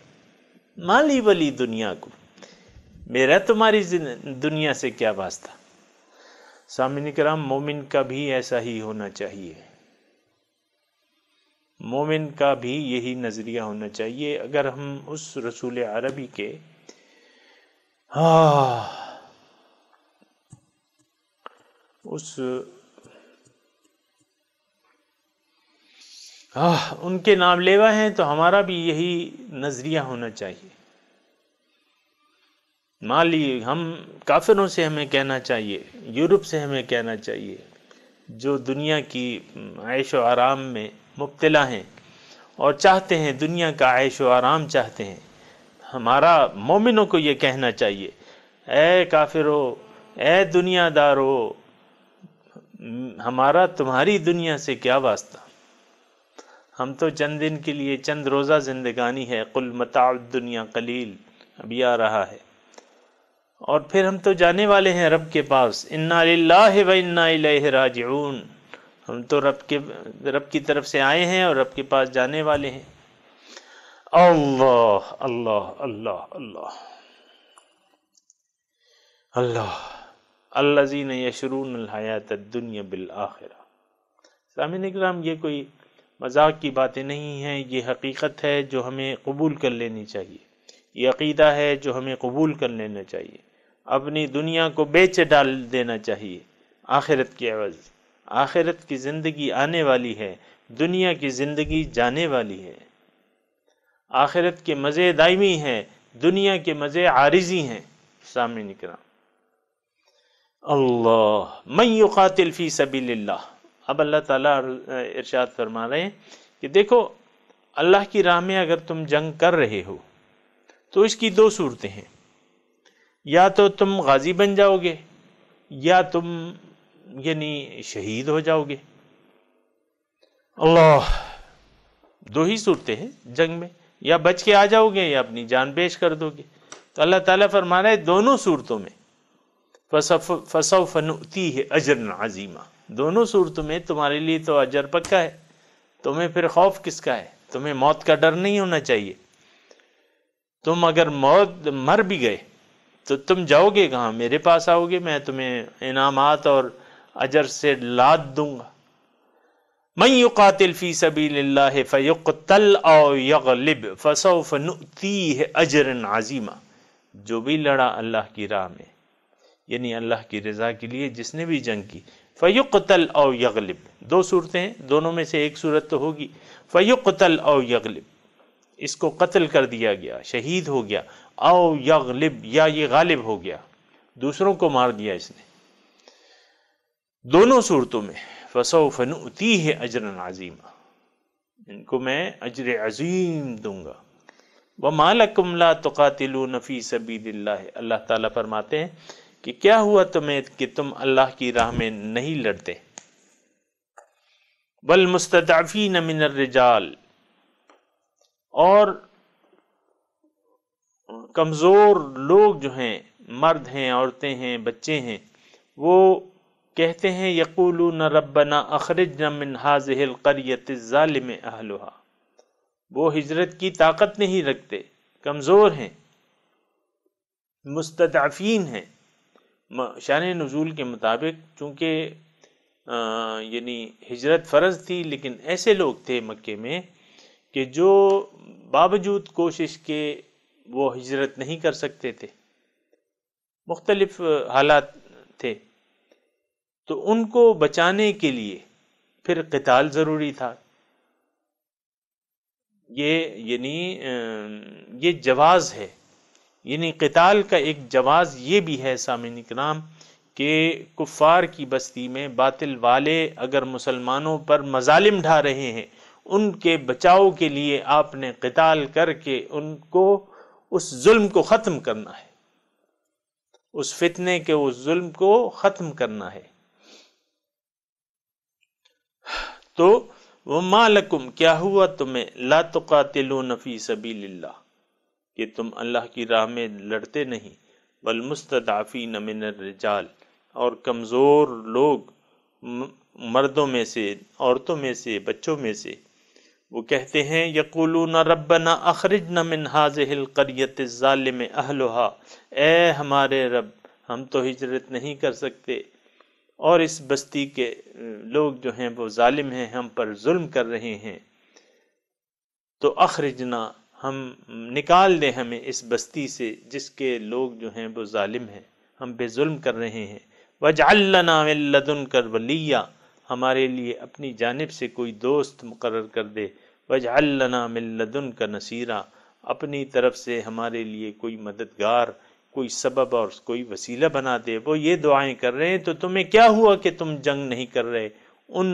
A: مالی ولی دنیا کو، میرا تمہاری دنیا سے کیا واسطہ. سامعین کرام، مومن کا بھی ایسا ہی ہونا چاہیے، مومن کا بھی یہی نظریہ ہونا چاہیے. اگر ہم اس رسول عربی کے ان کے نام لیوا ہیں تو ہمارا بھی یہی نظریہ ہونا چاہیے. مالی، ہم کافروں سے ہمیں کہنا چاہیے، یورپ سے ہمیں کہنا چاہیے، جو دنیا کی عیش و آرام میں مبتلا ہیں اور چاہتے ہیں دنیا کا عیش و آرام چاہتے ہیں، ہمارا مومنوں کو یہ کہنا چاہیے: اے کافرو، اے دنیا دارو، ہمارا تمہاری دنیا سے کیا واسطہ. ہم تو چند دن کے لیے، چند روزہ زندگانی ہے. قل متاع الدنیا قلیل، ابھی آ رہا ہے، اور پھر ہم تو جانے والے ہیں رب کے پاس. انا للہ و انا الیہ راجعون، ہم تو رب کی طرف سے آئے ہیں اور رب کے پاس جانے والے ہیں۔ اللہ اللہ اللہ اللہ اللہ الذین یشرون الحیات الدنیا بالآخرہ۔ سامعین اکرام، یہ کوئی مذاق کی باتیں نہیں ہیں، یہ حقیقت ہے جو ہمیں قبول کر لینی چاہیے، یہ عقیدہ ہے جو ہمیں قبول کر لینا چاہیے۔ اپنی دنیا کو بیچ ڈال دینا چاہیے آخرت کے عوض۔ آخرت کی زندگی آنے والی ہے، دنیا کی زندگی جانے والی ہے۔ آخرت کے مزے دائمی ہیں، دنیا کے مزے عارضی ہیں۔ سامعین کرام، اللہ من یقاتل فی سبیل اللہ، اب اللہ تعالیٰ ارشاد فرما رہے ہیں کہ دیکھو، اللہ کی راہ میں اگر تم جنگ کر رہے ہو تو اس کی دو صورتیں ہیں، یا تو تم غازی بن جاؤ گے یا تم یعنی شہید ہو جاؤ گے۔ اللہ، دو ہی صورتیں ہیں جنگ میں، یا بچ کے آ جاؤ گے یا اپنی جان پیش کر دو گے۔ تو اللہ تعالیٰ فرما رہا ہے دونوں صورتوں میں فَسَوْفَ نُؤْتِيهِ أَجْرًا عَظِيمًا، دونوں صورتوں میں تمہارے لیے تو اجر پکا ہے، تمہیں پھر خوف کس کا ہے؟ تمہیں موت کا ڈر نہیں ہونا چاہیے۔ تم اگر مر بھی گئے تو تم جاؤ گے کہاں؟ میرے پاس آؤ گے، میں تمہیں انعامات اور اجر سے لاد دوں گا۔ من یقاتل فی سبیل اللہ فیقتل او یغلب فسوف نؤتیہ اجرا عظیما، جو بھی لڑا اللہ کی راہ میں، یعنی اللہ کی رضا کے لیے جس نے بھی جنگ کی، فیقتل او یغلب، دو صورتیں ہیں، دونوں میں سے ایک صورت تو ہوگی، فیقتل او یغلب، اس کو قتل کر دیا گیا، شہید ہو گیا، او یغلب، یا یہ غالب ہو گیا، دوسروں کو مار دیا اس نے، دونوں صورتوں میں فسوف نؤتیہ اجرا عظیما، ان کو میں اجر عظیم دوں گا۔ وما لکم لا تقاتلون فی سبیل اللہ، اللہ تعالیٰ فرماتے ہیں کہ کیا ہوا تمہیں کہ تم اللہ کی راہ میں نہیں لڑتے۔ والمستضعفین من الرجال، اور کمزور لوگ جو ہیں، مرد ہیں، عورتیں ہیں، بچے ہیں، وہ کہتے ہیں یقولون ربنا اخرجنا من هذه القرية الظالم اهلها، وہ ہجرت کی طاقت نہیں رکھتے، کمزور ہیں، مستضعفین ہیں۔ شان نزول کے مطابق چونکہ یعنی ہجرت فرض تھی، لیکن ایسے لوگ تھے مکے میں کہ جو باوجود کوشش کے وہ ہجرت نہیں کر سکتے تھے، مختلف حالات تھے، تو ان کو بچانے کے لیے پھر قتال ضروری تھا۔ یہ جواز ہے، یعنی قتال کا ایک جواز یہ بھی ہے سامعین اکرام کہ کفار کی بستی میں باطل والے اگر مسلمانوں پر مظالم ڈھا رہے ہیں، ان کے بچاؤ کے لیے آپ نے قتال کر کے ان کو اس ظلم کو ختم کرنا ہے، اس فتنے کے اس ظلم کو ختم کرنا ہے۔ تو وما لکم، کیا ہوا تمہیں، لا تقاتلون فی سبیل اللہ، کہ تم اللہ کی راہ میں لڑتے نہیں، والمستضعفین من الرجال، اور کمزور لوگ مردوں میں سے، عورتوں میں سے، بچوں میں سے، وہ کہتے ہیں یقولون ربنا اخرجنا من هذه القرية الظالم اهلها، اے ہمارے رب، ہم تو ہجرت نہیں کر سکتے اور اس بستی کے لوگ جو ہیں وہ ظالم ہیں، ہم پر ظلم کر رہے ہیں، تو اخرجنا، ہم نکال دے ہمیں اس بستی سے جس کے لوگ جو ہیں وہ ظالم ہیں، ہم پہ ظلم کر رہے ہیں، وَاجْعَلْ لَنَا مِن لَّدُنْكَ وَلِيًّا، ہمارے لیے اپنی جانب سے کوئی دوست مقرر کر دے، وَاجْعَلْ لَنَا مِن لَّدُنْكَ نَصِيرًا، اپنی طرف سے ہمارے لیے کوئی مددگار، کوئی سبب اور کوئی وسیلہ بنا دے۔ وہ یہ دعائیں کر رہے ہیں، تو تمہیں کیا ہوا کہ تم جنگ نہیں کر رہے ان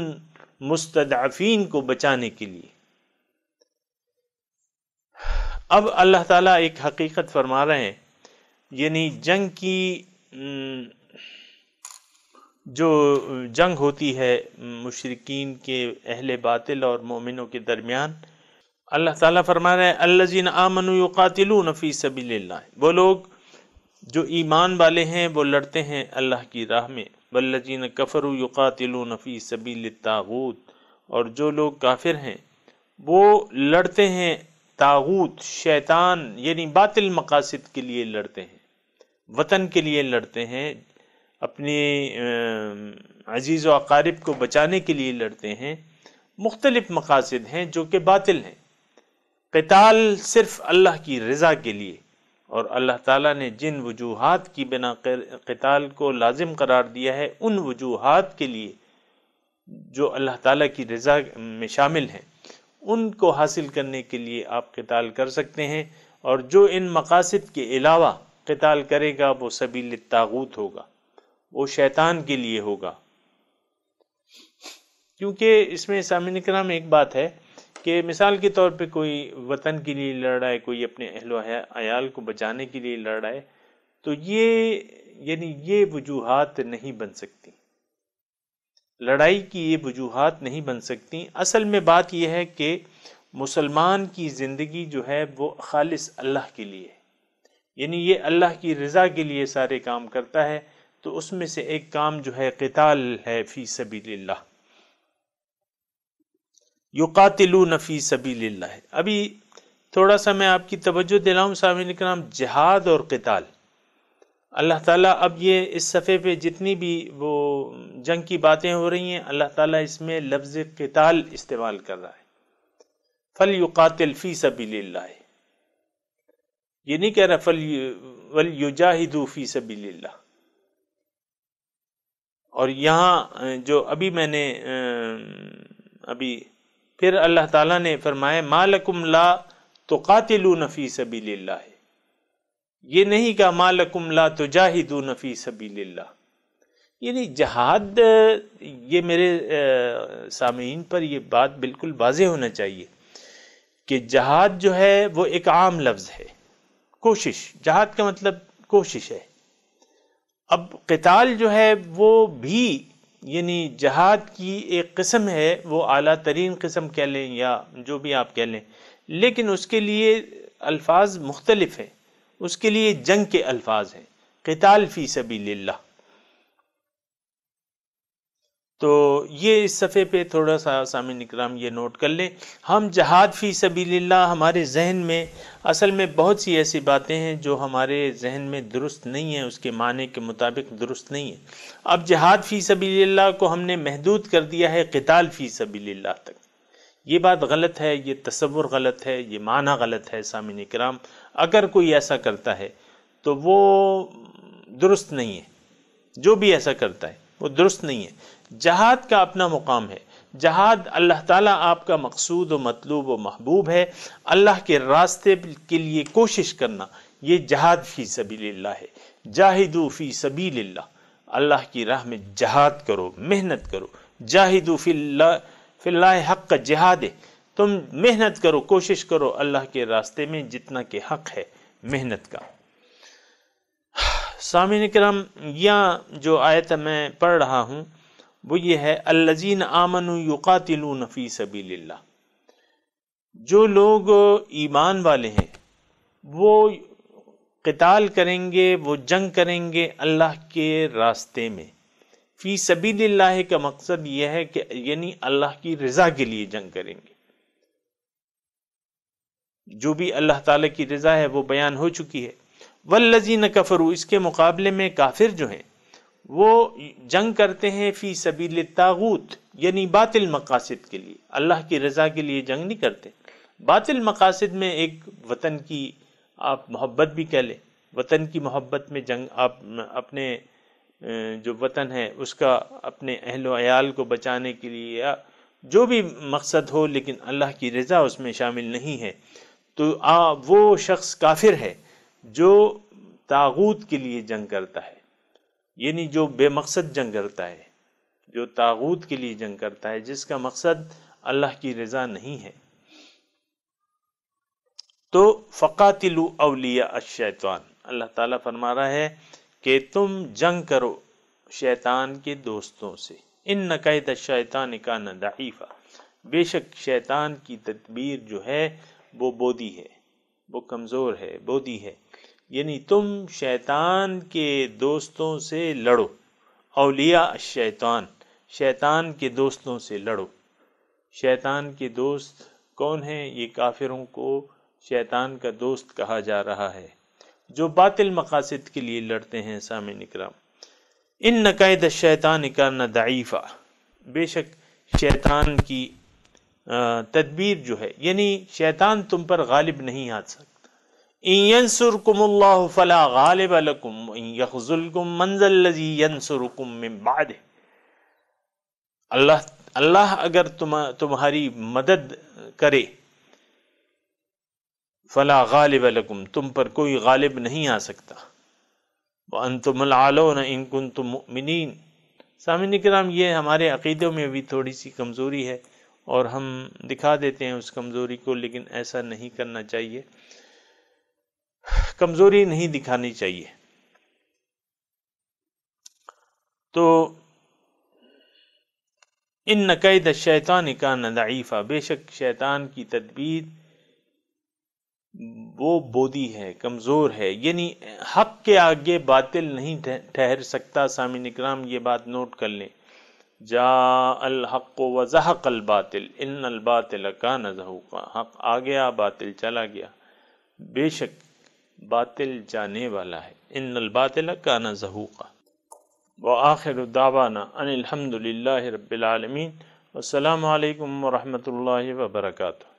A: مستضعفین کو بچانے کے لیے؟ اب اللہ تعالیٰ ایک حقیقت فرما رہے ہیں، یعنی جنگ کی جو جنگ ہوتی ہے مشرکین کے، اہل باطل اور مومنوں کے درمیان، اللہ تعالیٰ فرما رہے ہیں الذین آمنوا یقاتلون فی سبیل اللہ، وہ لوگ جو ایمان والے ہیں وہ لڑتے ہیں اللہ کی راہ میں، والذین کفروا یقاتلون فی سبیل الطاغوت، اور جو لوگ کافر ہیں وہ لڑتے ہیں طاغوت، شیطان، یعنی باطل مقاصد کے لیے لڑتے ہیں، وطن کے لیے لڑتے ہیں، اپنے عزیز و اقارب کو بچانے کے لیے لڑتے ہیں، مختلف مقاصد ہیں جو کہ باطل ہیں۔ قتال صرف اللہ کی رضا کے لیے، اور اللہ تعالیٰ نے جن وجوہات کی بنا قتال کو لازم قرار دیا ہے ان وجوہات کے لیے جو اللہ تعالیٰ کی رضا میں شامل ہیں، ان کو حاصل کرنے کے لیے آپ قتال کر سکتے ہیں، اور جو ان مقاصد کے علاوہ قتال کرے گا وہ سبیل الطاغوت ہوگا، وہ شیطان کے لیے ہوگا۔ کیونکہ اس میں سامعین کرام ایک بات ہے کہ مثال کے طور پہ کوئی وطن کے لیے لڑ رہا ہے، کوئی اپنے اہل و عیال کو بچانے کے لیے لڑ رہا ہے، تو یہ وجوہات نہیں بن سکتی، لڑائی کی یہ وجوہات نہیں بن سکتی۔ اصل میں بات یہ ہے کہ مسلمان کی زندگی جو ہے وہ خالص اللہ کے لیے ہے، یعنی یہ اللہ کی رضا کے لیے سارے کام کرتا ہے، تو اس میں سے ایک کام جو ہے قتال ہے فی سبیل اللہ، یقاتلون فی سبیل اللہ۔ ابھی تھوڑا سا میں آپ کی توجہ دلاؤں سامعین کرام، جہاد اور قتال، اللہ تعالیٰ اب یہ اس صفحے پہ جتنی بھی وہ جنگ کی باتیں ہو رہی ہیں، اللہ تعالیٰ اس میں لفظ قتال استعمال کر رہا ہے، فَلْيُقَاتِلْ فِي سَبِيلِ اللَّهِ، یہ نہیں کہہ رہا وَلْيُجَاهِدُوا فِي سَبِيلِ اللَّهِ۔ اور یہاں جو ابھی میں نے ابھی پھر اللہ تعالیٰ نے فرمایا مَا لَكُمْ لَا تُقَاتِلُونَ فِي سَبِيلِ اللَّهِ، یہ نہیں کہا مَا لَكُمْ لَا تُجَاهِدُونَ فِي سَبِيلِ اللَّهِ، یعنی جہاد، یہ میرے سامعین پر یہ بات بالکل واضح ہونا چاہیے کہ جہاد جو ہے وہ ایک عام لفظ ہے، کوشش، جہاد کا مطلب کوشش ہے۔ اب قتال جو ہے وہ بھی یعنی جہاد کی ایک قسم ہے، وہ اعلیٰ ترین قسم کہہ لیں یا جو بھی آپ کہہ لیں، لیکن اس کے لیے الفاظ مختلف ہیں، اس کے لیے جنگ کے الفاظ ہیں، قتال فی سبیل اللہ۔ تو یہ اس صفحے پہ تھوڑا سا سامعین اکرام یہ نوٹ کر لیں، ہم جہاد فی سبیل اللہ، ہمارے ذہن میں اصل میں بہت سی ایسی باتیں ہیں جو ہمارے ذہن میں درست نہیں ہیں، اس کے معنی کے مطابق درست نہیں ہیں۔ اب جہاد فی سبیل اللہ کو ہم نے محدود کر دیا ہے قتال فی سبیل اللہ تک، یہ بات غلط ہے، یہ تصور غلط ہے، یہ معنی غلط ہے سامعین اکرام۔ اگر کوئی ایسا کرتا ہے تو وہ درست نہیں ہے، جو بھی ایسا کرتا ہے وہ درست نہیں ہے۔ جہاد کا اپنا مقام ہے، جہاد اللہ تعالیٰ آپ کا مقصود و مطلوب و محبوب ہے، اللہ کے راستے کے لیے کوشش کرنا، یہ جہاد فی سبیل اللہ ہے۔ جاہدوا فی سبیل اللہ، اللہ کی راہ میں جہاد کرو، محنت کرو، جاہدوا فی اللہ حق جہاد، تم محنت کرو، کوشش کرو اللہ کے راستے میں جتنا کہ حق ہے محنت کا۔ سامعین کرام، یہاں جو آیت میں پڑھ رہا ہوں وہ یہ ہے الذین آمنوا یقاتلون فی سبیل اللہ، جو لوگ ایمان والے ہیں وہ قتال کریں گے، وہ جنگ کریں گے اللہ کے راستے میں۔ فی سبیل اللہ کا مقصد یہ ہے کہ یعنی اللہ کی رضا کے لیے جنگ کریں گے، جو بھی اللہ تعالیٰ کی رضا ہے وہ بیان ہو چکی ہے۔ والذین کفروا، اس کے مقابلے میں کافر جو ہیں وہ جنگ کرتے ہیں فی سبیل الطاغوت، یعنی باطل مقاصد کے لیے، اللہ کی رضا کے لیے جنگ نہیں کرتے۔ باطل مقاصد میں ایک وطن کی آپ محبت بھی کہہ لیں، وطن کی محبت میں جنگ، آپ اپنے جو وطن ہے اس کا اپنے اہل و عیال کو بچانے کے لیے یا جو بھی مقصد ہو، لیکن اللہ کی رضا اس میں شامل نہیں ہے، تو وہ شخص کافر ہے جو طاغوت کے لیے جنگ کرتا ہے، یعنی جو بے مقصد جنگ کرتا ہے، جو طاغوت کے لیے جنگ کرتا ہے، جس کا مقصد اللہ کی رضا نہیں ہے۔ تو فقاتلوا اولیاء الشیطان، اللہ تعالیٰ فرما رہا ہے کہ تم جنگ کرو شیطان کے دوستوں سے، ان کید الشیطان کان ضعیفا، بے شک شیطان کی تدبیر جو ہے وہ بودی ہے، وہ کمزور ہے، بودی ہے، یعنی تم شیطان کے دوستوں سے لڑو، اولیاء الشیطان، شیطان کے دوستوں سے لڑو۔ شیطان کے دوست کون ہیں؟ یہ کافروں کو شیطان کا دوست کہا جا رہا ہے جو باطل مقاصد کے لیے لڑتے ہیں۔ سامعین اکرام، ان کید الشیطان کان ضعیفا، بے شک شیطان کی تدبیر جو ہے، یعنی شیطان تم پر غالب نہیں آ سکتا۔ ان ینصرکم اللہ فلا غالب لکم وان یخذلکم من ذا الذی ینصرکم من بعدہ، اللہ اگر تمہاری مدد کرے، فلا غالب لکم، تم پر کوئی غالب نہیں آ سکتا، وانتم العالون ان کنتم مؤمنین۔ سامعین کرام، یہ ہمارے عقیدوں میں بھی تھوڑی سی کمزوری ہے اور ہم دکھا دیتے ہیں اس کمزوری کو، لیکن ایسا نہیں کرنا چاہیے، کمزوری نہیں دکھانی چاہیے۔ تو ان کید الشیطان کان ضعیفا، بے شک شیطان کی تدبیر وہ بودی ہے، کمزور ہے، یعنی حق کے آگے باطل نہیں ٹھہر سکتا۔ سامعین اکرام، یہ بات نوٹ کر لیں، جاء الحق وزہق الباطل ان الباطل کان زہوقا، حق آ گیا، باطل چلا گیا، بے شک باطل جانے والا ہے، ان الباطل کان زہوقا۔ وآخر دعوانا ان الحمد للہ رب العالمین، والسلام علیکم ورحمۃ اللہ وبرکاتہ۔